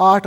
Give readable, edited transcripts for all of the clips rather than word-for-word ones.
8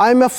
IMF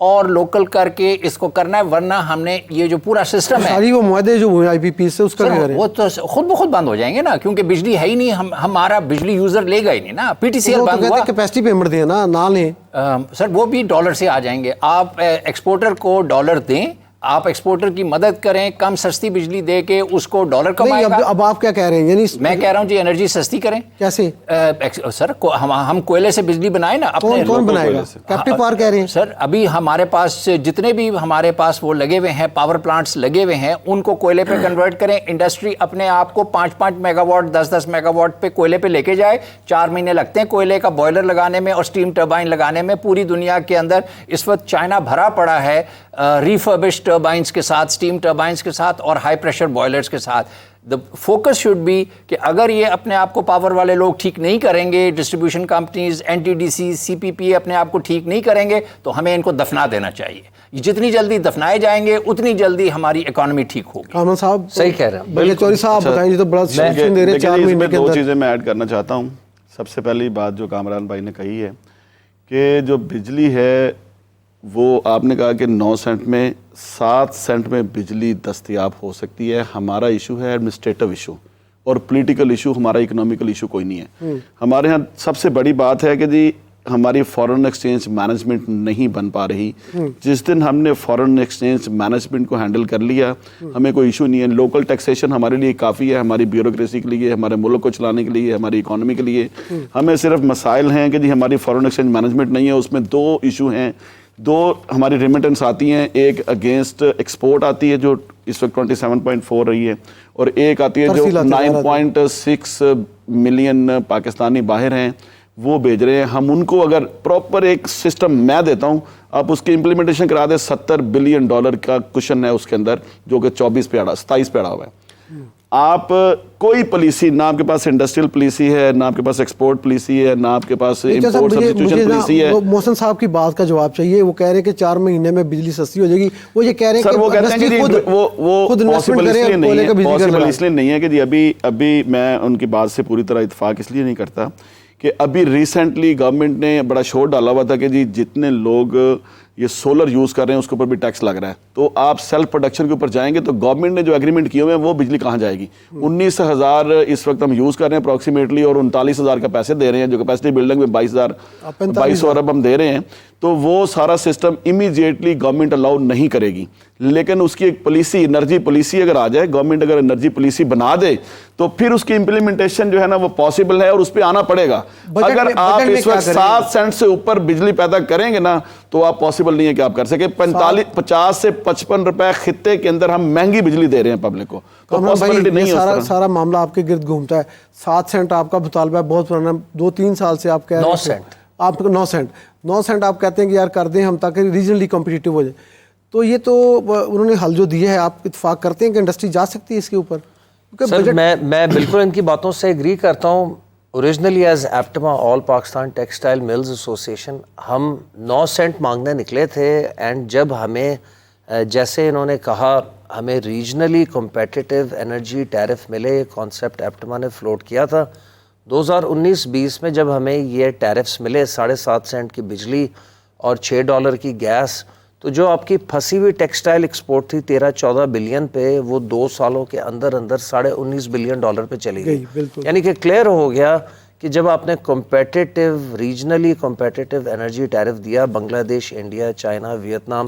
اور local کر کے اس کو کرنا ہے, ورنہ ہم نے یہ جو پورا سسٹم ہے ساری وہ معاہدے جو ہوئے IPP سے اس کا کیا کریں؟ وہ تو خود بخود بند ہو جائیں گے نا, کیونکہ بجلی ہے ہی نہیں, ہمارا بجلی یوزر لے گا ہی نہیں نا. PTCL بند ہوا, کیپیسٹی پیمنٹ دیں نا, نہ لیں سر وہ بھی ڈالر سے آ جائیں گے. آپ ایکسپورٹر کو ڈالر دیں, آپ ایکسپورٹر کی مدد کریں, کم سستی بجلی دے کے اس کو ڈالر کمائے گا. اب آپ کیا کہہ رہے ہیں؟ یعنی میں کہہ رہا ہوں جی انرجی سستی کریں. کیسے سر ہم کوئلے سے بجلی بنائیں نا اپنے. کون بنائے گا؟ کیپٹو پاور کہہ رہے ہیں سر. ابھی ہمارے پاس جتنے بھی ہمارے پاس وہ لگے ہوئے ہیں پاور پلانٹس لگے ہوئے ہیں, ان کو کوئلے پہ کنورٹ کریں. انڈسٹری اپنے آپ کو 5 میگا واٹ 10 میگا واٹ پہ کوئلے پہ لے کے جائے. 4 مہینے لگتے ہیں کوئلے کا بوائلر لگانے میں اور اسٹیم ٹربائن لگانے میں. پوری دنیا کے اندر اس وقت چائنا بھرا پڑا ہے ریفربشڈ ٹربائنس کے ساتھ, اسٹیم ٹربائنس کے ساتھ اور ہائی پریشر بوائلرز کے ساتھ. دا فوکس شوڈ بی کہ اگر یہ اپنے آپ کو پاور والے لوگ ٹھیک نہیں کریں گے, ڈسٹریبیوشن کمپنیز, NTDC, CPP اپنے آپ کو ٹھیک نہیں کریں گے, تو ہمیں ان کو دفنا دینا چاہیے. جتنی جلدی دفنائے جائیں گے اتنی جلدی ہماری اکانومی ٹھیک ہوگی. کامران صاحب صحیح کہہ رہے ہیں. بلکہ چوری صاحب بتائیں, تو بڑا سچن دے رہے 4 مہینے کے دو اندر. چیزیں میں ایڈ کرنا چاہتا ہوں. سب سے پہلی بات جو کامران بھائی نے کہی ہے کہ جو بجلی ہے وہ آپ نے کہا کہ 9 سینٹ میں 7 سینٹ میں بجلی دستیاب ہو سکتی ہے. ہمارا ایشو ہے ایڈمنسٹریٹو ایشو اور پولیٹیکل ایشو, ہمارا اکنامیکل ایشو کوئی نہیں ہے. ہمارے ہاں سب سے بڑی بات ہے کہ جی ہماری فارن ایکسچینج مینجمنٹ نہیں بن پا رہی. جس دن ہم نے فارن ایکسچینج مینجمنٹ کو ہینڈل کر لیا, ہمیں کوئی ایشو نہیں ہے. لوکل ٹیکسیشن ہمارے لیے کافی ہے, ہماری بیوروکریسی کے لیے, ہمارے ملک کو چلانے کے لیے, ہماری اکانومی کے لیے. ہمیں صرف مسائل ہیں کہ جی ہماری فارن ایکسچینج مینجمنٹ نہیں ہے. اس میں 2 ایشو ہیں. 2 ہماری ریمیٹنس آتی ہیں, ایک اگینسٹ ایکسپورٹ آتی ہے جو اس وقت 27.4 رہی ہے, اور ایک آتی ہے جو 9.6 ملین پاکستانی باہر ہیں وہ بھیج رہے ہیں. ہم ان کو اگر پراپر ایک سسٹم میں دیتا ہوں, آپ اس کی امپلیمنٹیشن کرا دیں, $70 بلین کا کشن ہے اس کے اندر, جو کہ 27 پہ اڑا ہوا ہے. آپ کوئی پالیسی نہ آپ کے پاس انڈسٹریل پالیسی ہے, نہ آپ کے پاس ایکسپورٹ پالیسی ہے, نہ آپ کے پاس امپورٹ سبسٹیٹیوشن پالیسی ہے. محسن صاحب کی بات کا جواب چاہیے. وہ کہہ رہے ہیں کہ 4 مہینے میں بجلی سستی ہو جائے گی. وہ یہ کہہ رہے ہیں سر وہ کہتے ہیں کہ وہ پاسبل اس لیے نہیں ہے کہ جی ابھی میں ان کی بات سے پوری طرح اتفاق اس لیے نہیں کرتا کہ ابھی ریسنٹلی گورنمنٹ نے بڑا شور ڈالا ہوا تھا کہ جی جتنے لوگ یہ سولر یوز کر رہے ہیں اس کے اوپر بھی ٹیکس لگ رہا ہے. تو آپ سیلف پروڈکشن کے اوپر جائیں گے تو گورنمنٹ نے جو ایگریمنٹ کیے ہوئے ہیں وہ بجلی کہاں جائے گی. 19,000 اس وقت ہم یوز کر رہے ہیں اپروکسیمیٹلی, اور 39,000 کا پیسے دے رہے ہیں, جو کیپیسٹی بلڈنگ میں 22,000 ارب ہم دے رہے ہیں. تو وہ سارا سسٹم امیجیٹلی گورنمنٹ الاؤ نہیں کرے گی. لیکن اس کی ایک پالیسی, انرجی پالیسی اگر آ جائے, گورنمنٹ اگر انرجی پالیسی بنا دے تو پھر اس کی امپلیمنٹیشن جو ہے نا وہ پاسبل ہے, اور اس پہ آنا پڑے گا. اگر آپ اس وقت 7 سینٹ سے اوپر بجلی پیدا کریں گے نا تو آپ پاسبل نہیں ہے کہ آپ کر سکیں. 50 سے 55 روپے خطے کے اندر ہم مہنگی بجلی دے رہے ہیں پبلک کو, تو پاسبلٹی نہیں ہے. سارا معاملہ آپ کے گرد گھومتا ہے. 7 سینٹ آپ کا مطالبہ ہے بہت پرانا, 2-3 سال سے آپ کہہ رہے ہیں 9 سینٹ. آپ 9 سینٹ آپ کہتے ہیں کہ یار کر دیں ہم تاکہ ریجنلی کمپٹیٹیو ہو جائے. تو یہ تو انہوں نے حل جو دیا ہے, آپ اتفاق کرتے ہیں کہ انڈسٹری جا سکتی ہے اس کے اوپر؟ سر میں بالکل ان کی باتوں سے ایگری کرتا ہوں. اوریجنلی ایز ایپٹما آل پاکستان ٹیکسٹائل ملز ایسوسیشن ہم 9 سینٹ مانگنے نکلے تھے, اینڈ جب ہمیں جیسے انہوں نے کہا ہمیں ریجنلی کمپیٹیٹیو انرجی ٹیرف ملے, یہ کانسیپٹ ایپٹما نے فلوٹ کیا تھا 2019-20 میں. جب ہمیں یہ ٹیرفس ملے 7.5 سینٹ کی بجلی اور $6 کی گیس, تو جو آپ کی پھنسی ہوئی ٹیکسٹائل ایکسپورٹ تھی 13-14 بلین پہ, وہ 2 سالوں کے اندر $19.5 بلین پہ چلی گئی. یعنی کہ کلیئر ہو گیا کہ جب آپ نے competitive regionally competitive energy tariff دیا بنگلہ دیش, انڈیا, چائنا, ویتنام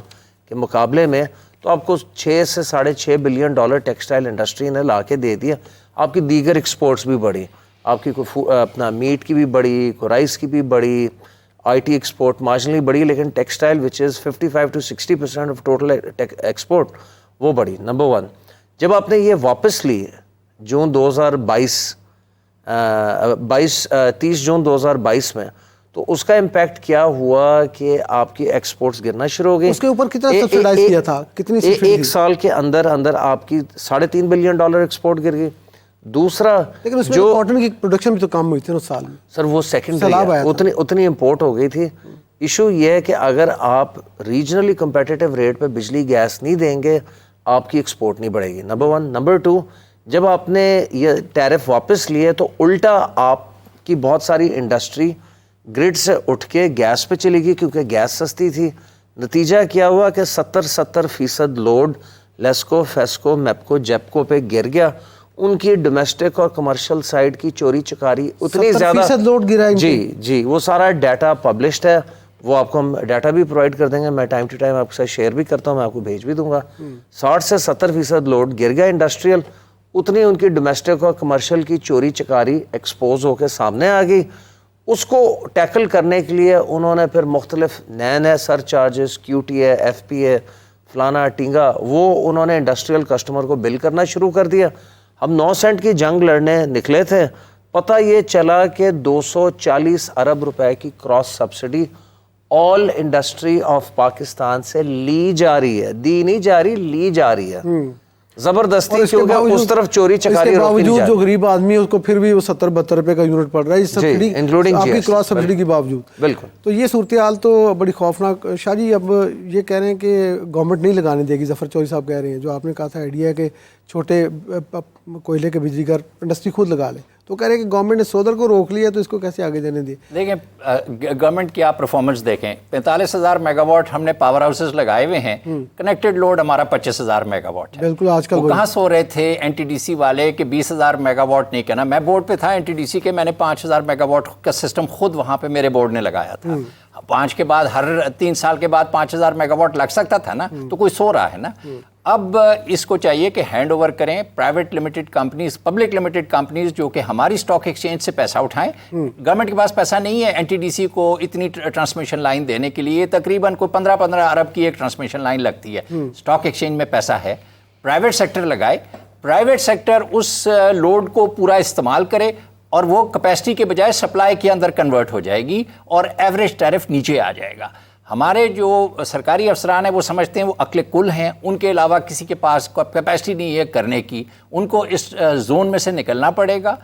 کے مقابلے میں, تو آپ کو $6 سے $6.5 بلین ٹیکسٹائل انڈسٹری نے لا کے دے دیا. آپ کی دیگر ایکسپورٹس بھی بڑھی, آپ کی اپنا میٹ کی بھی بڑی, رائس کی بھی بڑی, آئی ٹی ایکسپورٹ مارجنلی بڑی, لیکن textile which is 55-60% of total export وہ بڑی. نمبر 1, جب آپ نے یہ واپس لی جون 30 جون 2022 میں, تو اس کا امپیکٹ کیا ہوا کہ آپ کی ایکسپورٹس گرنا شروع ہو گئی. اس کے اوپر کتنا سبسیڈائز کیا تھا, کتنی سبسڈی؟ 1 سال کے اندر آپ کی $3.5 بلین ایکسپورٹ گر گئی. دوسرا, لیکن اس میں کاٹن کی پروڈکشن بھی تو کم ہوئی تھی اس سال میں. سر وہ سیکنڈری اتنی امپورٹ ہو گئی تھی. ایشو یہ ہے کہ اگر آپ ریجنلی کمپیٹیٹیو ریٹ پہ بجلی گیس نہیں دیں گے, آپ کی ایکسپورٹ نہیں بڑھے گی. نمبر 1. نمبر 2, جب آپ نے یہ ٹیرف واپس لیے تو الٹا آپ کی بہت ساری انڈسٹری گرڈ سے اٹھ کے گیس پہ چلی گئی, کیونکہ گیس سستی تھی. نتیجہ کیا ہوا کہ 70% لوڈ لیسکو، فیسکو، میپکو، جیپکو پہ گر گیا. ان کی ڈومیسٹک اور کمرشل سائڈ کی چوری چکاری اتنی زیادہ 70% لوڈ گرا. جی وہ سارا ڈیٹا پبلشڈ ہے. وہ آپ کو ہم ڈیٹا بھی پرووائڈ کر دیں گے. میں ٹائم ٹو ٹائم آپ کے ساتھ شیئر بھی کرتا ہوں, میں آپ کو بھیج بھی دوں گا. 60 سے 70% لوڈ گر گیا انڈسٹریل. اتنی ان کی ڈومیسٹک اور کمرشل کی چوری چکاری ایکسپوز ہو کے سامنے آ گئی. اس کو ٹیکل کرنے کے لیے انہوں نے پھر مختلف نئے surcharges, Q T A, F P A, فلانا ٹینگا, وہ انہوں نے انڈسٹریل کسٹمر کو بل کرنا شروع کر دیا. ہم 9 سینٹ کی جنگ لڑنے نکلے تھے. پتہ یہ چلا کہ 240 ارب روپے کی cross subsidy all industry of Pakistan سے لی جا رہی ہے. دی نہیں جا رہی, لی جا رہی ہے زبردستی, کیونکہ اس طرف چوری چکاری روکی نہیں جا رہی. جو غریب آدمی ہے اس کو پھر بھی وہ 70-72 روپے کا یونٹ پڑ رہا ہے سبسڈی, آپ کی کراس سبسڈی کے باوجود. بالکل. تو یہ صورتحال تو بڑی خوفناک. شاہ جی اب یہ کہہ رہے ہیں کہ گورنمنٹ نہیں لگانے دے گی, ظفر چوہدری صاحب کہہ رہے ہیں, جو آپ نے کہا تھا آئیڈیا ہے کہ چھوٹے کوئلے کے بجلی گھر انڈسٹری خود لگا لے, تو کہہ رہے ہیں کہ گورنمنٹ نے سودر کو روک لیا تو اس کو کیسے آگے جانے دے. دیکھیں گورنمنٹ کی آپ پرفارمنس دیکھیں, 45,000 میگا واٹ ہم نے پاور ہاؤسز لگائے ہوئے ہیں, کنیکٹڈ لوڈ ہمارا 25,000 میگا واٹ ہے. بالکل. آج کل وہ کہاں سو رہے تھے این ٹی ڈی سی والے کہ 20,000 میگا واٹ نہیں کہنا. میں بورڈ پہ تھا این ٹی ڈی سی کے, میں نے 5,000 میگا واٹ کا سسٹم خود وہاں پہ میرے بورڈ نے لگایا تھا. 5 کے بعد ہر 3 سال کے بعد 5,000 میگا واٹ لگ سکتا تھا نا, تو کوئی سو رہا ہے نا. اب اس کو چاہیے کہ ہینڈ اوور کریں private limited companies, public limited companies جو کہ ہماری اسٹاک ایکسچینج سے پیسہ اٹھائیں. گورنمنٹ کے پاس پیسہ نہیں ہے این ٹی ڈی سی کو اتنی ٹرانسمیشن لائن دینے کے لیے. تقریباً کوئی 15 ارب کی ایک ٹرانسمیشن لائن لگتی ہے. اسٹاک ایکسچینج میں پیسہ ہے, پرائیویٹ سیکٹر لگائے, پرائیویٹ سیکٹر اس لوڈ کو پورا استعمال کرے اور وہ کیپیسٹی کے بجائے سپلائی کے اندر کنورٹ ہو جائے گی اور ایوریج ٹیرف نیچے آ جائے گا. ہمارے جو سرکاری افسران ہیں وہ سمجھتے ہیں وہ عقل کل ہیں, ان کے علاوہ کسی کے پاس کیپیسٹی نہیں ہے کرنے کی. ان کو اس زون میں سے نکلنا پڑے گا.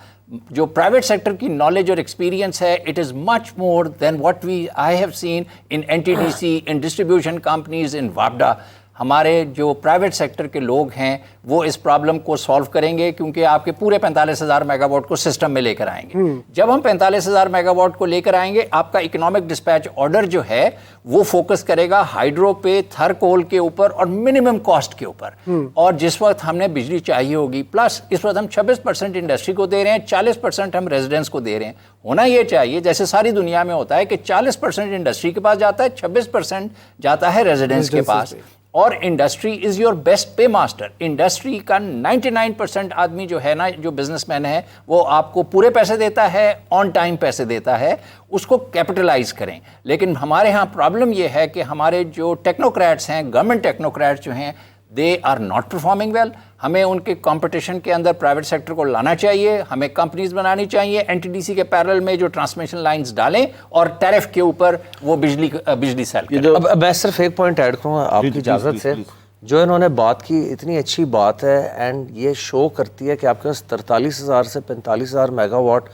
جو پرائیویٹ سیکٹر کی نالج اور ایکسپیرینس ہے, it is much more than what I have seen in N T D C, in distribution companies, in واپڈا. ہمارے جو پرائیویٹ سیکٹر کے لوگ ہیں وہ اس پرابلم کو سالو کریں گے, کیونکہ آپ کے پورے 45,000 میگا واٹ کو سسٹم میں لے کر آئیں گے. جب ہم 45,000 میگا واٹ کو لے کر آئیں گے, آپ کا اکنامک ڈسپیچ آرڈر جو ہے وہ فوکس کرے گا ہائیڈرو پہ, تھر کول کے اوپر اور منیمم کاسٹ کے اوپر. اور جس وقت ہم نے بجلی چاہیے ہوگی, پلس اس وقت ہم 26% انڈسٹری کو دے رہے ہیں, 40% ہم ریزیڈنس کو دے رہے ہیں. ہونا یہ چاہیے جیسے ساری دنیا میں ہوتا ہے کہ 40% انڈسٹری کے پاس جاتا ہے, 26% جاتا ہے ریزیڈنس کے پاس. اور industry is your best pay master. Industry کا 99% آدمی جو ہے نا, جو بزنس مین ہے, وہ آپ کو پورے پیسے دیتا ہے, آن ٹائم پیسے دیتا ہے. اس کو کیپٹلائز کریں. لیکن ہمارے ہاں پرابلم یہ ہے کہ ہمارے جو ٹیکنوکریٹس ہیں, گورنمنٹ ٹیکنوکریٹس جو ہیں, they are not performing well. ہمیں ان کے کمپٹیشن کے اندر پرائیویٹ سیکٹر کو لانا چاہیے, ہمیں کمپنیز بنانی چاہیے این ٹی ڈی سی کے پیرل میں جو ٹرانسمیشن لائنز ڈالیں اور ٹیرف کے اوپر وہ بجلی سیل کریں. اب میں صرف ایک پوائنٹ ایڈ کروں گا آپ کی اجازت سے. جو انہوں نے بات کی اتنی اچھی بات ہے, اینڈ یہ شو کرتی ہے کہ آپ کے پاس 43,000 سے 45,000 میگا واٹ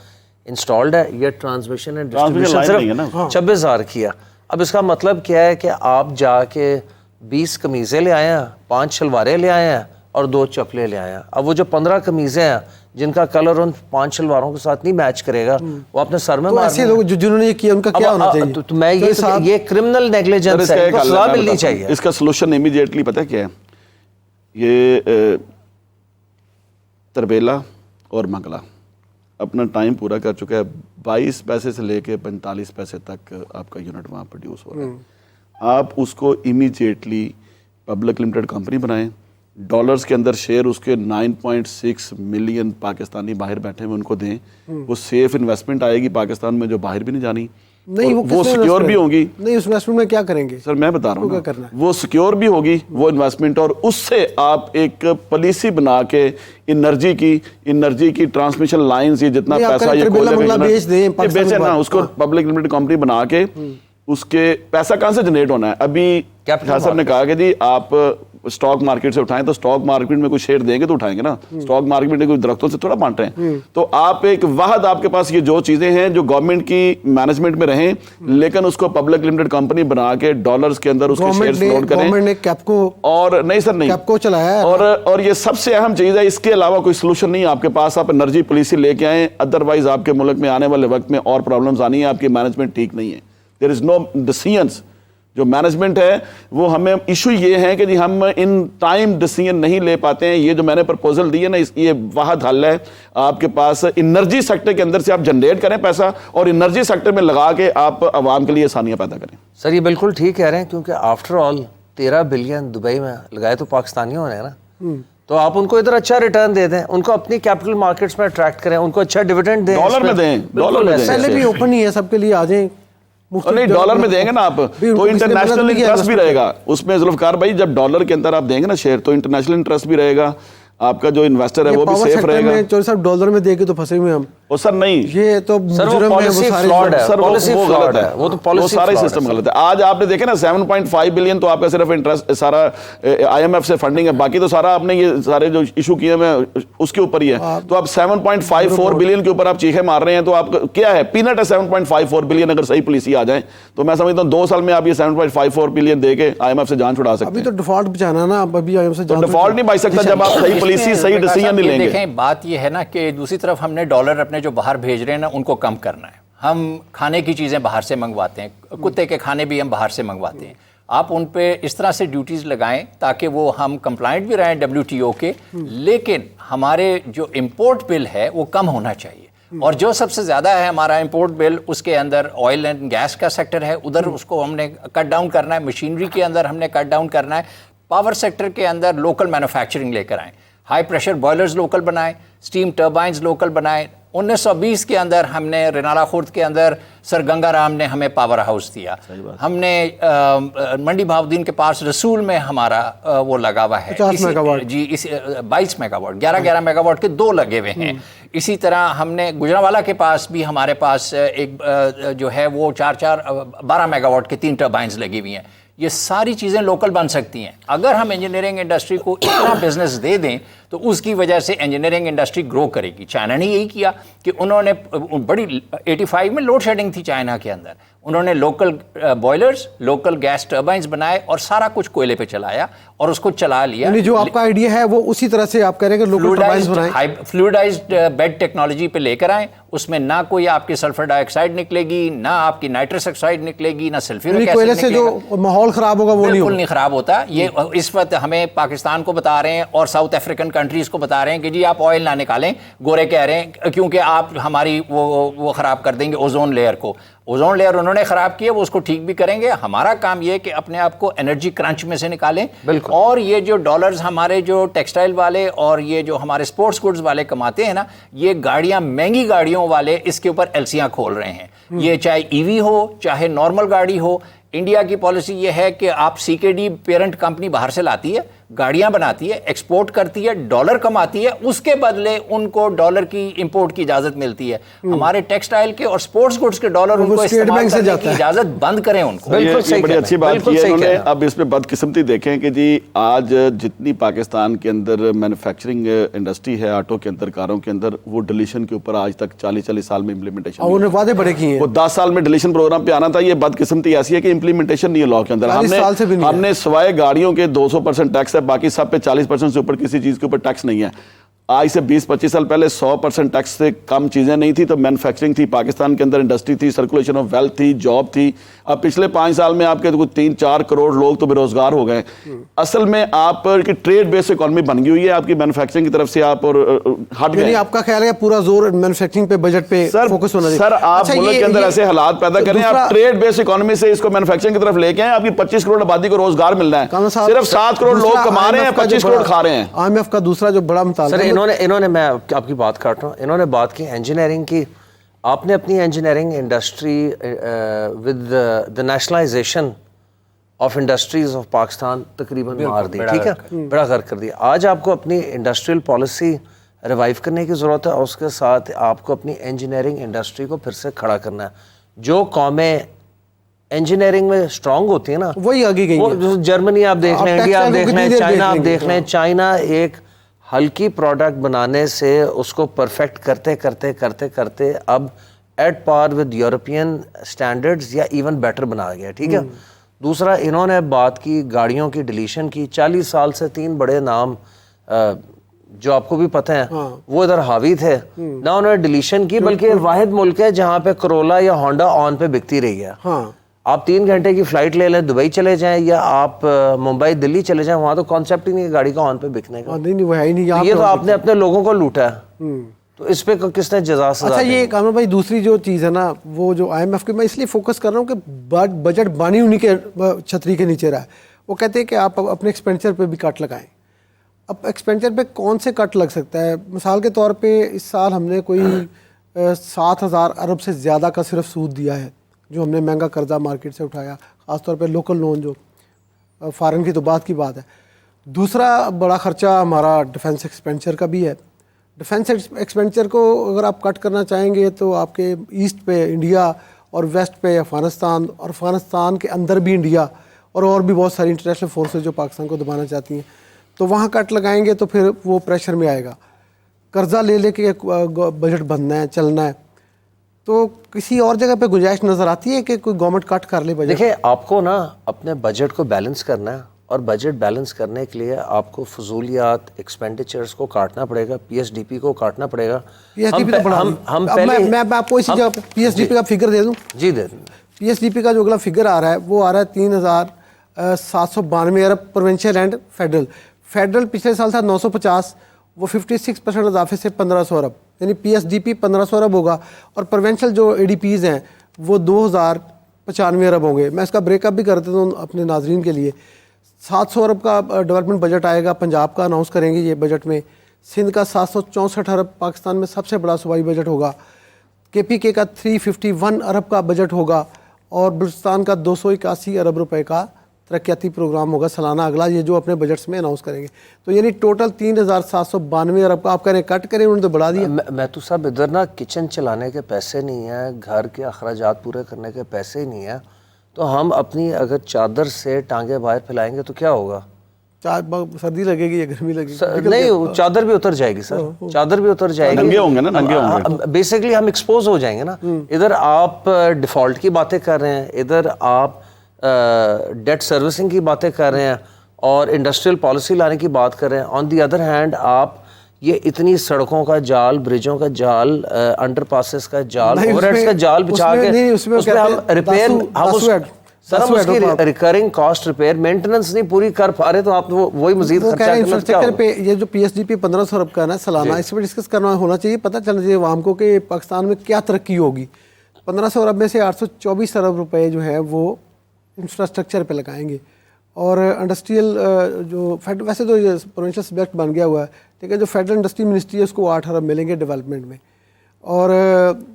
انسٹالڈ ہے. یہ ٹرانسمیشن اینڈ ڈسٹریبیوشن صرف 26,000 کی ہے. اب اس کا مطلب کیا ہے کہ آپ جا کے 20 قمیضیں لے آئے ہیں, 5 شلواریں لے آئے ہیں اور 2 چپلیں لے آئے ہیں. اب وہ جو 15 قمیضیں ہیں جن کا کلر ان 5 شلواروں کے ساتھ نہیں میچ کرے گا, وہ اپنے سر میں مارنے. ایسے لوگ جنہوں نے یہ کیا ان کا کیا ہونا چاہیے؟ تو میں یہ کرمنل نیگلیجنس ہے, تو سزا ملنی چاہیے. اس کا سلوشن امیڈیٹلی پتہ کیا ہے؟ یہ تربیلا اور منگلا اپنا ٹائم پورا کر چکا ہے. 22 پیسے سے لے کے 45 پیسے تک آپ کا یونٹ وہاں پروڈیوس ہو رہا ہے. آپ اس کو امیڈیٹلی پبلک لمیٹڈ کمپنی بنائیں. ڈالرز کے اندر شیئر اس کے 9.6 ملین پاکستانی باہر بیٹھے ہیں, ان کو دیں. وہ سیف انویسٹمنٹ آئے گی پاکستان میں جو باہر بھی نہیں جانی. نہیں وہ سیکیور بھی ہوگی. نہیں, اس انویسٹمنٹ میں کیا کریں گے سر؟ میں بتا رہا ہوں, وہ سیکیور بھی ہوگی وہ انویسٹمنٹ, اور اس سے آپ ایک پالیسی بنا کے انرجی کی ٹرانسمیشن لائنز, یہ جتنا پیسہ یہ بیچے نا, اس کو پبلک لمیٹڈ کمپنی بنا کے اس کے پیسہ کہاں سے جنریٹ ہونا ہے. ابھی شاہ صاحب نے کہا کہ جی آپ اسٹاک مارکیٹ سے اٹھائیں, تو اسٹاک مارکیٹ میں کوئی شیئر دیں گے تو اٹھائیں گے نا. اسٹاک مارکیٹ میں کوئی درختوں سے تھوڑا بانٹ رہے ہیں. تو آپ ایک واحد آپ کے پاس یہ جو چیزیں ہیں جو گورنمنٹ کی مینجمنٹ میں رہیں, لیکن اس کو پبلک لمیٹڈ کمپنی بنا کے ڈالرز کے اندر اس کے شیئرز فلوٹ کریں. گورنمنٹ نے کیپکو اور نہیں سر, نہیں کیپکو چلایا ہے, اور یہ سب سے اہم چیز ہے. اس کے علاوہ کوئی سلوشن نہیں آپ کے پاس. آپ انرجی پالیسی لے کے آئیں, ادروائز آپ کے ملک میں آنے والے وقت میں اور پرابلمز آنی ہیں. آپ کی مینجمنٹ ٹھیک نہیں ہے. There is no decisions جو مینجمنٹ ہے وہ ہمیں ایشو یہ ہے کہ جی ہم ان ٹائم ڈیسیژن نہیں لے پاتے ہیں. یہ جو میں نے پرپوزل دی ہے نا, یہ واحد حل ہے آپ کے پاس. انرجی سیکٹر کے اندر سے آپ جنریٹ کریں پیسہ اور انرجی سیکٹر میں لگا کے آپ عوام کے لیے آسانیاں پیدا کریں. سر یہ بالکل ٹھیک کہہ رہے ہیں, کیونکہ آفٹر آل 13 بلین دبئی میں لگائے تو پاکستانیوں نے نا, تو آپ ان کو ادھر اچھا ریٹرن دے دیں, ان کو اپنی کیپٹل مارکیٹس میں اٹریکٹ کریں, ان کو اچھا ڈیویڈنڈ دیں, ڈالر میں دیں, ڈالر میں دیں. پہلے بھی اوپن ہی ہے سب کے لیے, آ جائیں. نہیں ڈالر میں دیں گے نا آپ تو انٹرنیشنل انٹرسٹ بھی رہے گا اس میں. ذوالفقار بھائی جب ڈالر کے اندر آپ دیں گے نا شیئر تو انٹرنیشنل انٹرسٹ بھی رہے گا, آپ کا جو انویسٹر ہے وہ بھی سیف رہے گا. چوری صاحب ڈالر میں دے کے تو پھنسے ہوئے ہم. وہ سر نہیں, یہ تو سر وہ پالیسی فلاڈ ہے, پالیسی فلاڈ ہے, وہ تو پالیسی سارا سسٹم غلط ہے. آج آپ نے دیکھے نا 7.5 بلین تو آپ کا صرف انٹرسٹ سارا آئی ایم ایف سے فنڈنگ ہے, باقی تو سارا آپ نے یہ سارے جو ایشو کیے ہیں اس کے اوپر ہی ہے. تو آپ 7.54 بلین کے اوپر آپ چیخے مار رہے ہیں, تو آپ کیا ہے پینٹ ہے 7.54 بلین. اگر صحیح پالیسی آ جائیں تو میں سمجھتا ہوں 2 سال میں آپ یہ 7.54 بلین دے کے آئی ایم ایف سے جان چھڑا سکتے ہیں. ابھی تو ڈیفالٹ بچانا نا, ابھی آئی ایم سے ڈیفالٹ نہیں بچ سکتا جب آپ صحیح پالیسی صحیح ڈیسیژن نہیں لیں گے. دیکھیں بات یہ ہے نا کہ دوسری طرف ہم نے ڈالر اپنے جو باہر بھیج رہے ہیں نا ان کو کم کرنا ہے. ہم کھانے کی چیزیں باہر سے منگواتے ہیں, کتے کے کھانے بھی ہم باہر سے منگواتے ہیں. آپ ان پہ اس طرح سے ڈیوٹیز لگائیں تاکہ وہ ہم کمپلائنٹ بھی رہیں WTO کے, لیکن ہمارے جو امپورٹ بل ہے وہ کم ہونا چاہیے. اور جو سب سے زیادہ ہے ہمارا امپورٹ بل, اس کے اندر آئل اینڈ گیس کا سیکٹر ہے, ادھر اس کو ہم نے کٹ ڈاؤن کرنا ہے. مشینری کے اندر ہم نے کٹ ڈاؤن کرنا ہے. پاور سیکٹر کے اندر لوکل مینوفیکچرنگ لے کر آئیں, ہائی پریشر بوائلرز لوکل بنائیں, اسٹیم ٹربائنز لوکل بنائیں. 1920 کے اندر ہم نے رینالا خورد کے اندر سر گنگا رام نے ہمیں پاور ہاؤس دیا. ہم نے منڈی بہاؤدین کے پاس رسول میں ہمارا وہ لگا ہوا ہے 50 میگا واٹ, جی 22 میگا واٹ, 11 میگا واٹ کے 2 لگے ہوئے ہیں. اسی طرح ہم نے گجرانوالا کے پاس بھی ہمارے پاس ایک جو ہے وہ 12 میگا واٹ کے 3 ٹربائنز لگی ہوئی ہیں. یہ ساری چیزیں لوکل بن سکتی ہیں اگر ہم انجینئرنگ انڈسٹری کو اتنا بزنس دے دیں تو اس کی وجہ سے انجینئرنگ انڈسٹری گرو کرے گی. چائنا نے یہی کیا کہ انہوں نے بڑی 85 میں لوڈ شیڈنگ تھی چائنا کے اندر, انہوں نے local boilers, local gas turbines بنائے اور سارا کچھ کوئلے پہ چلایا اور اس کو چلا لیا. یعنی جو آپ کا آئیڈیا ہے وہ اسی طرح سے آپ کہہ رہے ہیں کہ لوکل ٹربائنز بنائیں, فلوئڈائزڈ بیڈ ٹیکنالوجی پہ لے کر آئیں. اس میں نہ کوئی آپ کی سلفر ڈائی آکسائڈ نکلے گی, نہ آپ کی نائٹرس آکسائڈ نکلے گی, نہ سلفیورک ایسڈ کوئلے سے جو ماحول خراب ہوگا وہ بالکل نہیں خراب ہوتا. یہ اس وقت ہمیں پاکستان کو بتا رہے ہیں اور ساؤتھ افریقن کنٹریز کو بتا رہے ہیں کہ جی آپ آئل نہ نکالیں, گورے کہہ رہے ہیں کیونکہ آپ ہماری وہ خراب کر دیں گے اوزون لیئر کو. اوزون لیئر انہوں نے خراب کیا, وہ اس کو ٹھیک بھی کریں گے. ہمارا کام یہ کہ اپنے آپ کو انرجی کرنچ میں سے نکالیں. اور یہ جو ڈالرز ہمارے جو ٹیکسٹائل والے اور یہ جو ہمارے سپورٹس گڈز والے کماتے ہیں نا, یہ گاڑیاں مہنگی گاڑیوں والے اس کے اوپر ایلسیاں کھول رہے ہیں. یہ چاہے EV ہو چاہے نارمل گاڑی ہو, انڈیا کی پالیسی یہ ہے کہ آپ CKD پیرنٹ کمپنی باہر سے لاتی ہے, گاڑیاں بناتی ہے, ایکسپورٹ کرتی ہے, ڈالر کماتی ہے, اس کے بدلے ان کو ڈالر کی امپورٹ کی اجازت ملتی ہے. ہمارے ٹیکسٹائل کے اور سپورٹس گڈز کے ڈالر ان کو استعمال کرنے کی اجازت بند کریں ان کو. یہ بڑی اچھی بات کی ہے انہوں نے. اب اس میں بدقسمتی دیکھیں کہ جی آج جتنی پاکستان کے اندر مینوفیکچرنگ انڈسٹری ہے آٹو کے اندر, کاروں کے اندر, وہ ڈلیشن کے اوپر آج تک 40 سال میں امپلیمنٹیشن, انہوں نے وعدے بڑے کیے ہیں, وہ 10 سال میں ڈلیشن پروگرام پہ آنا تھا. یہ بدقسمتی ایسی ہے کہ امپلیمنٹیشن نہیں ہے لاء کے اندر. ہم نے سوائے گاڑیوں کے 200% ٹیکس ہے, باقی سب پہ 40% سے اوپر کسی چیز کے اوپر ٹیکس نہیں ہے. آج سے 20-25 سال پہلے 100% ٹیکس سے کم چیزیں نہیں تھی. تو مینوفیکچرنگ تھی پاکستان کے اندر, انڈسٹری تھی, سرکولیشن آف ویلتھ تھی, جاب تھی. اب پچھلے 5 سال میں آپ کے 3-4 کروڑ لوگ تو بے روزگار ہو گئے. اصل میں آپ کی ٹریڈ بیس اکانومی بن گئی ہوئی ہے آپ کی مینوفیکچرنگ کی طرف سے, آپ اور ہٹ گئے. آپ کا خیال ہے پورا زور مینوفیکچرنگ پہ, بجٹ پہ فوکس ہونا چاہیے. سر آپ ملک کے اندر ایسے حالات پیدا کریں, آپ ٹریڈ بیس اکانومی سے اس کو مینوفیکچرنگ کی طرف لے کے آئیں. آپ کی 25 کروڑ آبادی کو روزگار ملنا ہے, صرف 7 کروڑ لوگ کما رہے ہیں, 25 کروڑ کھا رہے ہیں. IMF کا دوسرا جو بڑا مطالبہ سر انہوں نے میں آپ کی بات کاٹ رہا ہوں, انہوں نے بات کی انجینئرنگ کی. آپ نے اپنی engineering industry with the nationalisation of industries of Pakistan تقریباً مار دی, ٹھیک ہے, بڑا غرق کر دیا. آج آپ کو اپنی انڈسٹریل پالیسی ریوائیو کرنے کی ضرورت ہے, اور اس کے ساتھ آپ کو اپنی انجینئرنگ انڈسٹری کو پھر سے کھڑا کرنا ہے. جو قومیں انجینئرنگ میں اسٹرانگ ہوتی ہیں نا وہی آگے گئی ہیں. جرمنی آپ دیکھ لیں, انڈیا آپ دیکھ لیں, چائنا آپ دیکھ لیں. چائنا ایک ہلکی پروڈکٹ بنانے سے اس کو پرفیکٹ کرتے کرتے کرتے کرتے اب at par with European standards یا ایون بیٹر بنا گیا, ٹھیک ہے. دوسرا انہوں نے بات کی گاڑیوں کی ڈلیشن کی. 40 سال سے 3 بڑے نام جو آپ کو بھی پتہ ہیں وہ ادھر حاوی تھے, نہ انہوں نے ڈلیشن کی, بلکہ واحد ملک ہے جہاں پہ کرولا یا ہونڈا آن پہ بکتی رہی ہے. آپ 3 گھنٹے کی فلائٹ لے لیں, دبئی چلے جائیں یا آپ ممبئی دلی چلے جائیں, وہاں تو کانسیپٹ ہی نہیں ہے گاڑی کا آن پہ بکنے کا. نہیں وہ ہے ہی نہیں یہاں. یہ تو آپ نے اپنے لوگوں کو لوٹا ہے, تو اس پہ کس نے جزا سزا. اچھا یہ کامران بھائی دوسری جو چیز ہے نا, وہ جو آئی ایم ایف کے, میں اس لیے فوکس کر رہا ہوں کہ بجٹ بانی انہیں کے چھتری کے نیچے رہا ہے. وہ کہتے ہیں کہ آپ اپنے ایکسپینڈیچر پہ بھی کٹ لگائیں. اب ایکسپینڈیچر پہ کون سے کٹ لگ سکتا ہے؟ مثال کے طور پہ اس سال ہم نے کوئی 7,000 ارب سے زیادہ کا صرف سود دیا ہے جو ہم نے مہنگا قرضہ مارکیٹ سے اٹھایا, خاص طور پہ لوکل لون جو فارن کی تو بات کی بات ہے. دوسرا بڑا خرچہ ہمارا ڈیفنس ایکسپینڈیچر کا بھی ہے. ڈیفنس ایکسپینڈیچر کو اگر آپ کٹ کرنا چاہیں گے تو آپ کے ایسٹ پہ انڈیا اور ویسٹ پہ افغانستان, اور افغانستان کے اندر بھی انڈیا اور بھی بہت ساری انٹرنیشنل فورسز جو پاکستان کو دبانا چاہتی ہیں, تو وہاں کٹ لگائیں گے تو پھر وہ پریشر میں آئے گا. قرضہ لے کے بجٹ بننا ہے, چلنا ہے, تو کسی اور جگہ پہ گنجائش نظر آتی ہے کہ کوئی گورنمنٹ کٹ کر لے بجٹ؟ دیکھیں آپ کو نا اپنے بجٹ کو بیلنس کرنا ہے, اور بجٹ بیلنس کرنے کے لیے آپ کو فضولیات ایکسپینڈیچرز کو کاٹنا پڑے گا, پی ایس ڈی پی کو کاٹنا پڑے گا. پی ایس ڈی پی تو بڑھا ہم پہلے میں آپ کو اسی جگہ پہ پی ایس ڈی پی کا فگر دے دوں. جی دے دیں. پی ایس ڈی پی کا جو اگلا فگر آ رہا ہے وہ آ رہا ہے 3,792 ارب پروونشل اینڈ فیڈرل. فیڈرل پچھلے سال تھا 950, وہ 56% اضافے سے 1,500 ارب, یعنی پی ایس ڈی پی 1,500 ارب ہوگا, اور پروونشل جو اے ڈی پیز ہیں وہ 2,095 ارب ہوں گے. میں اس کا بریک اپ بھی کر دیتا ہوں اپنے ناظرین کے لیے. 700 ارب کا ڈیولپمنٹ بجٹ آئے گا, پنجاب کا اناؤنس کریں گے یہ بجٹ میں. سندھ کا 764 ارب پاکستان میں سب سے بڑا صوبائی بجٹ ہوگا. کے پی کے کا 351 ارب کا بجٹ ہوگا, اور بلوچستان کا 281 ارب روپے کا ترقیاتی پروگرام ہوگا سالانہ اگلا, یہ جو اپنے بجٹس میں اناؤنس کریں گے. تو یعنی ٹوٹل 3,792 ارب کا آپ کہہ رہے ہیں کٹ کریں, انہوں نے تو بڑھا دیا. میں تو صاحب ادھر نا کچن چلانے کے پیسے نہیں ہیں, گھر کے اخراجات پورے کرنے کے پیسے ہی نہیں ہیں, تو ہم اپنی اگر چادر سے ٹانگیں باہر پھیلائیں گے تو کیا ہوگا؟ سردی لگے گی یا گرمی لگے گی؟ نہیں, چادر بھی اتر جائے گی سر, چادر بھی اتر جائے گی. ننگے ہوں گے نا, ننگے ہوں گے. بیسکلی ہم ایکسپوز ہو جائیں گے نا. ادھر آپ ڈیفالٹ کی باتیں کر رہے ہیں, ادھر آپ ڈیٹ سروسنگ کی باتیں کر رہے ہیں, اور انڈسٹریل پالیسی لانے کی بات کر رہے ہیں. آن دی ادر ہینڈ آپ یہ اتنی سڑکوں کا جال, برجوں کا جال, انڈر پاسز کا جال, اوور ہیڈز کا جال بچھا کے اس میں ہم ریپیئر, سر ہم اس کی ریکرنگ کاسٹ ریپیئر مینٹیننس نہیں پوری کر پا رہے, تو آپ وہی مزید خرچہ انفراسٹرکچر پہ. یہ جو پی ایس ڈی پی 1,500 ارب کا نا سالانہ, اس پہ ڈسکس کرنا ہونا چاہیے, پتہ چلنا چاہیے عوام کو کہ پاکستان میں کیا ترقی ہوگی. 1,500 ارب میں سے 824 ارب روپے جو ہے وہ انفراسٹرکچر پہ لگائیں گے, اور انڈسٹریل جو ویسے تو یہ پروونشل سبجیکٹ بن گیا ہوا ہے, ٹھیک ہے, جو فیڈرل انڈسٹری منسٹری ہے اس کو 8 ارب ملیں گے ڈیولپمنٹ میں, اور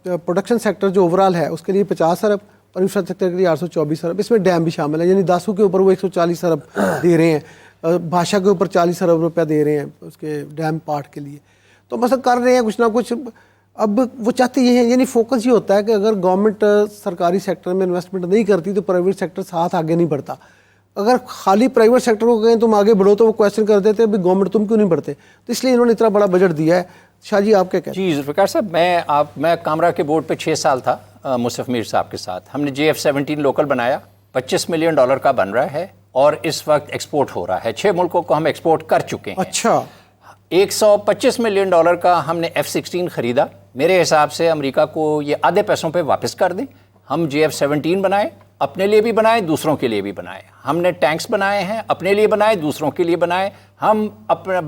پروڈکشن سیکٹر جو اوور آل ہے اس کے لیے 50 ارب, اور انفراسٹرکچر کے لیے 824 ارب. اس میں ڈیم بھی شامل ہے, یعنی داسو کے اوپر وہ 140 ارب دے رہے ہیں, بھاشا کے اوپر 40 ارب روپیہ دے رہے ہیں اس کے ڈیم پارٹ کے لیے. تو مثلا کر رہے ہیں کچھ نہ کچھ. اب وہ چاہتے یہ ہیں, یعنی فوکس یہ ہوتا ہے کہ اگر گورنمنٹ سرکاری سیکٹر میں انویسٹمنٹ نہیں کرتی تو پرائیویٹ سیکٹر ساتھ آگے نہیں بڑھتا. اگر خالی پرائیویٹ سیکٹر کو کہیں تم آگے بڑھو تو وہ کویشچن کر دیتے ہیں گورنمنٹ تم کیوں نہیں بڑھتے. تو اس لیے انہوں نے اتنا بڑا بجٹ دیا ہے. شاہ جی آپ کیا کہتے ہیں؟ جی ذوالفقار صاحب, میں کامرا کے بورڈ پہ 6 سال تھا مصطفی میر صاحب کے ساتھ. ہم نے JF-17 لوکل بنایا, $25 ملین کا بن رہا ہے, اور اس وقت ایکسپورٹ ہو رہا ہے. 6 ملکوں کو ہم ایکسپورٹ کر چکے ہیں. اچھا, $125 ملین کا ہم نے F-16 خریدا. میرے حساب سے امریکہ کو یہ آدھے پیسوں پہ واپس کر دیں. ہم JF-17 بنائے, اپنے لیے بھی بنائے, دوسروں کے لیے بھی بنائے. ہم نے ٹینکس بنائے ہیں, اپنے لیے بنائے, دوسروں کے لیے بنائے. ہم اپنا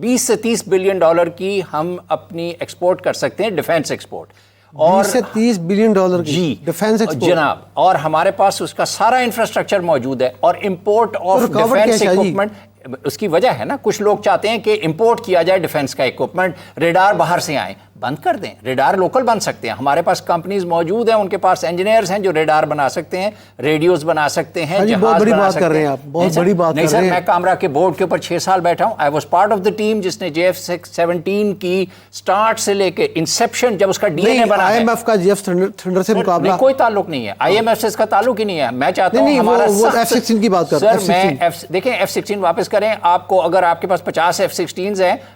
$20 سے $30 بلین کی ہم اپنی ایکسپورٹ کر سکتے ہیں, ڈیفینس ایکسپورٹ. اور 20 سے $30 بلین کی جی ڈیفینس ایکسپورٹ جناب, اور ہمارے پاس اس کا سارا انفراسٹرکچر موجود ہے. اور امپورٹ آف ڈیفینس اکوپمنٹ, اس کی وجہ ہے نا, کچھ لوگ چاہتے ہیں کہ امپورٹ کیا جائے ڈیفینس کا اکوپمنٹ, ریڈار باہر سے آئیں. بند کر دیں, ریڈار لوکل بن سکتے ہیں. ہمارے پاس کمپنیز موجود ہیں, ان کے پاس انجینئرز ہیں جو ریڈار بنا سکتے ہیں, ریڈیوز بنا سکتے ہیں, بہت بڑی بات کر رہے ہیں آپ, بہت بڑی بات کر رہے ہیں. نہیں سر, میں کامرا کے بورڈ کے اوپر 6 سال بیٹھا ہوں. I was part of the team جس نے JF-17 کی سٹارٹ سے لے کے انسیپشن, جب اس کا ڈی این اے بنا ہے. IMF کا JF-17 سے مقابلہ کوئی تعلق نہیں ہے, IMF سے اس کا تعلق ہی نہیں ہے. میں چاہتا ہوں ہمارا F-16 کی بات کر رہے ہیں. سر میں دیکھیں F-16 واپس کریں. آپ کو اگر آپ کے پاس 50 F-16s ہیں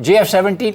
JF-17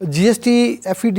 GST, FED,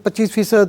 25%,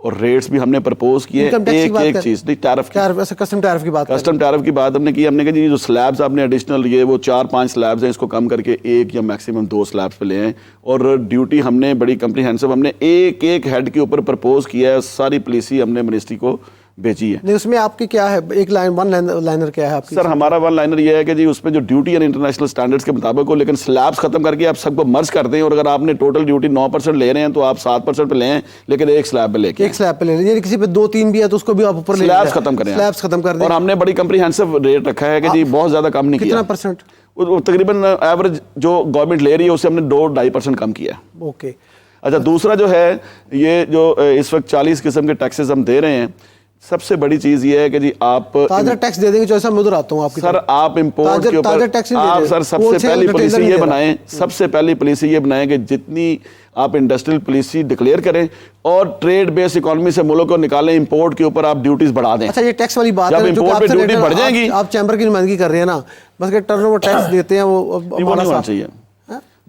اور ریٹس بھی ہم نے پرپوز کیے ایک چیز نہیں ٹیرف کی کسٹم ٹیرف کی بات کسٹم ٹیرف کی بات ہم نے کی. ہم نے کہا جی جو سلیبس آپ نے ایڈیشنل یہ وہ 4-5 سلیبس ہیں اس کو کم کر کے 1 یا میکسیمم 2 سلیبس پہ لے آئیں. اور ڈیوٹی ہم نے بڑی کمپریہنسو ہم نے ایک ہیڈ کے اوپر پرپوز کیا ہے, ساری پالیسی ہم نے منسٹری کو بھیجی ہے. نہیں اس میں آپ کی کیا ہے ایک ون لائنر کیا ہے آپ کی؟ سر ہمارا ون لائنر یہ ہے کہ جی اس میں جو ڈیوٹی ہے انٹرنیشنل سٹینڈرڈز کے مطابق ہو, لیکن سلیبس ختم کر کے آپ سب کو مرج کر دیں, اور اگر آپ نے ٹوٹل ڈیوٹی 9% لے رہے ہیں تو آپ 7% پہ لیں, لیکن ایک سلیب پہ لے کے ایک سلیب پہ لے لیں, یعنی کسی پہ 2-3 بھی ہے تو اس کو بھی آپ اوپر لے لیں, سلیبس ختم کریں, سلیبس ختم کر دیں. اور ہم نے بڑی کمپریہنسو ریٹ رکھا ہے کہ جی بہت زیادہ کم نہیں کیا. کتنا پرسنٹ؟ تقریباً ایوریج جو گورنمنٹ لے رہی ہے اسے ہم نے 2-2.5% کم کیا ہے. اوکے. اچھا دوسرا جو ہے یہ جو اس وقت 40 قسم کے ٹیکسز ہم دے رہے ہیں, سب سے بڑی چیز یہ ہے کہ جی آپ تاجر ٹیکس دے دیں گے, جیسا میں ادھر آتا ہوں آپ کی سر آپ امپورٹ کے اوپر آپ سر سب سے پہلی پالیسی یہ بنائیں, سب سے پہلی پالیسی یہ بنائیں کہ جتنی آپ انڈسٹریل پالیسی ڈکلیئر کریں اور ٹریڈ بیس اکانومی سے ملک کو نکالیں, امپورٹ کے اوپر آپ ڈیوٹیز بڑھا دیں. اچھا یہ ٹیکس والی بات ہے, جب امپورٹ پہ ڈیوٹی بڑھ جائیں گی, آپ چیمبر کی نمائندگی کر رہے ہیں نا, بس کہ ٹرن اوور ٹیکس دیتے ہیں وہ نہیں ہونا چاہیے.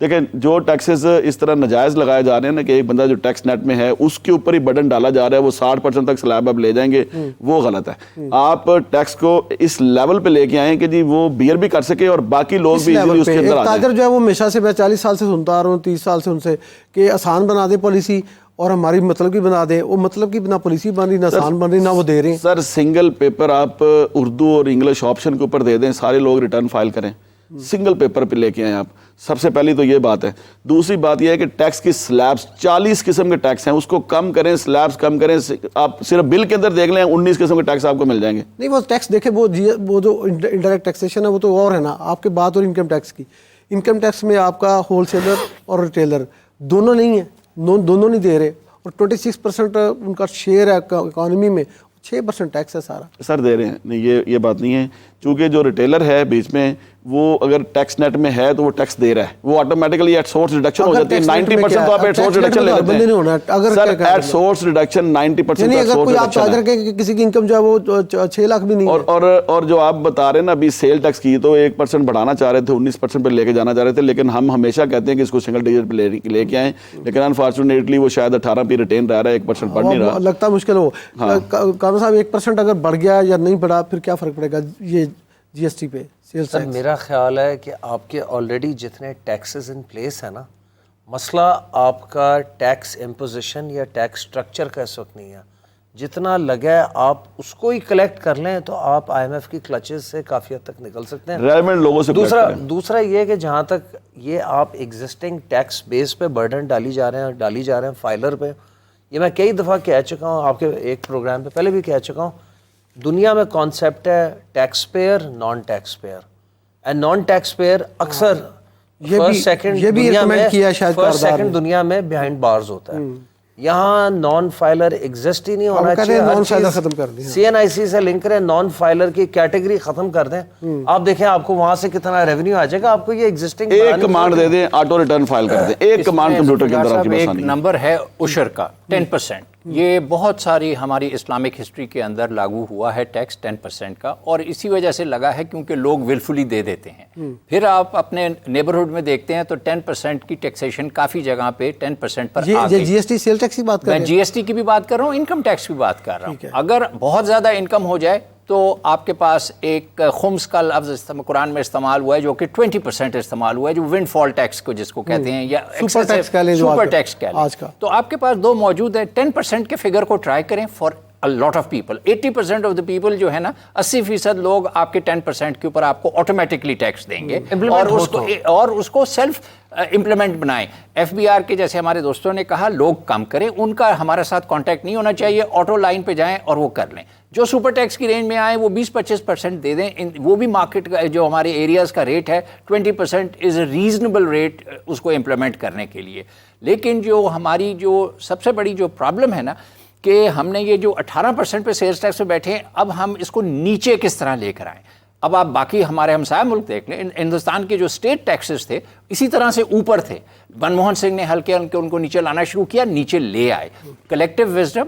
دیکھیں جو ٹیکسز اس طرح ناجائز لگائے جا رہے ہیں نا کہ ایک بندہ جو ٹیکس نیٹ میں ہے اس کے اوپر ہی برڈن ڈالا جا رہا ہے, وہ 60% تک سلیب اب لے جائیں گے, وہ غلط ہے. آپ ٹیکس کو اس لیول پہ لے کے آئیں کہ جی وہ بیئر بھی کر سکے اور باقی لوگ بھی اس کے اندر آ جائیں. تاجر جو ہے وہ ہمیشہ سے, میں 40 سال سے سنتا آ رہا ہوں, 30 سال سے ان سے, کہ آسان بنا دے پالیسی اور ہماری مطلب کی بنا دیں. وہ مطلب کی نہ پالیسی بن رہی, نہ آسان بن رہی, نہ وہ دے رہے ہیں. سر سنگل پیپر آپ اردو اور انگلش آپشن کے اوپر دے دیں, سارے لوگ ریٹرن فائل کریں, سنگل پیپر پہ لے کے آئیں آپ. سب سے پہلی تو یہ بات ہے. دوسری بات یہ ہے کہ ٹیکس کی سلیبس 40 قسم کے ٹیکس ہیں, اس کو کم کریں, سلیبس کم کریں. آپ صرف بل کے اندر دیکھ لیں 19 قسم کے ٹیکس آپ کو مل جائیں گے. نہیں وہ ٹیکس دیکھیں, وہ جو انڈائریکٹ ٹیکسیشن ہے وہ تو اور ہے نا. آپ کے بات اور انکم ٹیکس کی, انکم ٹیکس میں آپ کا ہول سیلر اور ریٹیلر دونوں نہیں ہیں, دونوں نہیں دے رہے, اور 26% ان کا شیئر ہے اکانومی میں, 6% ٹیکس ہے سارا. سر دے رہے ہیں, نہیں یہ بات نہیں ہے, چونکہ جو ریٹیلر ہے بیچ میں وہ اگر ٹیکس نیٹ میں ہے تو وہ ٹیکس دے رہا ہے, وہ آٹومیٹکلی ایٹ سورس ریڈکشن ہو جاتی ہے. 90% تو آپ ایٹ سورس ریڈکشن لے لیتے ہیں سر, ایٹ سورس ریڈکشن 90%. یعنی اگر کوئی آپ تاجر کے کسی کی انکم جو ہے وہ 6 لاکھ بھی نہیں ہے, اور جو آپ بتا رہے ہیں نا ابھی سیل ٹیکس کی تو 1% بڑھانا چاہ رہے تھے, 19% پہ لے کے جانا چاہ رہے تھے, لیکن ہم ہمیشہ کہتے ہیں کہ اس کو سنگل ڈیجٹ پہ لے کے آئیں, لیکن انفارچونیٹلی وہ شاید 18 پہ ریٹین رہ رہا ہے, 1% بڑھ نہیں رہا. لگتا مشکل ہو. کامل صاحب 1% اگر بڑھ گیا یا نہیں بڑھا پھر کیا فرق پڑے گا یہ جی ایس ٹی پہ؟ سر میرا خیال ہے کہ آپ کے آلریڈی جتنے ٹیکسز ان پلیس ہیں نا, مسئلہ آپ کا ٹیکس امپوزیشن یا ٹیکس سٹرکچر کا اس وقت نہیں ہے. جتنا لگا ہے آپ اس کو ہی کلیکٹ کر لیں تو آپ آئی ایم ایف کی کلچز سے کافی حد تک نکل سکتے ہیں. ریلیونٹ لوگوں سے دوسرا یہ کہ جہاں تک یہ آپ ایگزسٹنگ ٹیکس بیس پہ برڈن ڈالی جا رہے ہیں فائلر پہ, یہ میں کئی دفعہ کہہ چکا ہوں, آپ کے ایک پروگرام پہ پہلے بھی کہہ چکا ہوں. دنیا میں کانسیپٹ ہے taxpayer, non taxpayer, and non taxpayer اکثر فرسٹ سیکنڈ دنیا میں بیہائنڈ بارز ہوتا ہے. یہاں نان فائلر ایگزسٹ ہی نہیں ہونا چاہیے. سی این آئی سی سے لنک کریں, نان فائلر کی کیٹیگری ختم کر دیں. آپ دیکھیں آپ کو وہاں سے کتنا ریونیو آ جائے گا. آپ کو یہ ایگزسٹنگ ایک کمانڈ دے دیں, آٹو ریٹرن فائل کر دیں, ایک کمانڈ کمپیوٹر کے اندر آپ کی بس آنی ہے. ایک نمبر ہے عشر کا 10%. یہ بہت ساری ہماری اسلامک ہسٹری کے اندر لاگو ہوا ہے ٹیکس 10% کا, اور اسی وجہ سے لگا ہے کیونکہ لوگ ولفلی دے دیتے ہیں. پھر آپ اپنے نیبرہڈ میں دیکھتے ہیں تو 10% کی ٹیکسیشن کافی جگہ پہ 10% پر آ گئی. جی ایس ٹی سیل ٹیکس کی بات کر رہے ہیں, میں جی ایس ٹی کی بھی بات کر رہا ہوں, انکم ٹیکس کی بات کر رہا ہوں. اگر بہت زیادہ انکم ہو جائے تو آپ کے پاس ایک خمس کا لفظ قرآن میں استعمال ہوا ہے جو کہ 20% استعمال ہوا ہے, جو ونڈ فال ٹیکس کو جس کو کہتے ہیں, یا سپر ٹیکس کہہ لیں. تو آپ کے پاس 2 موجود ہے. 10% کے فگر کو ٹرائی کریں for a lot of people. 80% of the people جو ہے نا, 80% لوگ آپ کے 10% کے اوپر آپ کو آٹومیٹکلی ٹیکس دیں گے, اور اس کو سیلف امپلیمنٹ بنائیں. ایف بی آر کے جیسے ہمارے دوستوں نے کہا لوگ کم کریں, ان کا ہمارے ساتھ کانٹیکٹ نہیں ہونا چاہیے, آٹو لائن پہ جائیں اور وہ کر لیں. جو سپر ٹیکس کی رینج میں آئیں وہ 20-25% دے دیں, وہ بھی مارکیٹ کا جو ہمارے ایریاز کا ریٹ ہے 20% از اے ریزنیبل ریٹ اس کو امپلیمنٹ کرنے کے لیے. لیکن جو ہماری جو سب سے بڑی جو پرابلم ہے نا کہ ہم نے یہ جو 18% پہ سیلز ٹیکس پہ بیٹھے ہیں, اب ہم اس کو نیچے کس طرح لے کر آئیں. اب آپ باقی ہمارے ہمسایہ ملک دیکھ لیں, ہندوستان کے جو اسٹیٹ ٹیکسز تھے اسی طرح سے اوپر تھے. منموہن سنگھ نے ہلکے ان کو نیچے لانا شروع کیا, نیچے لے آئے. Collective wisdom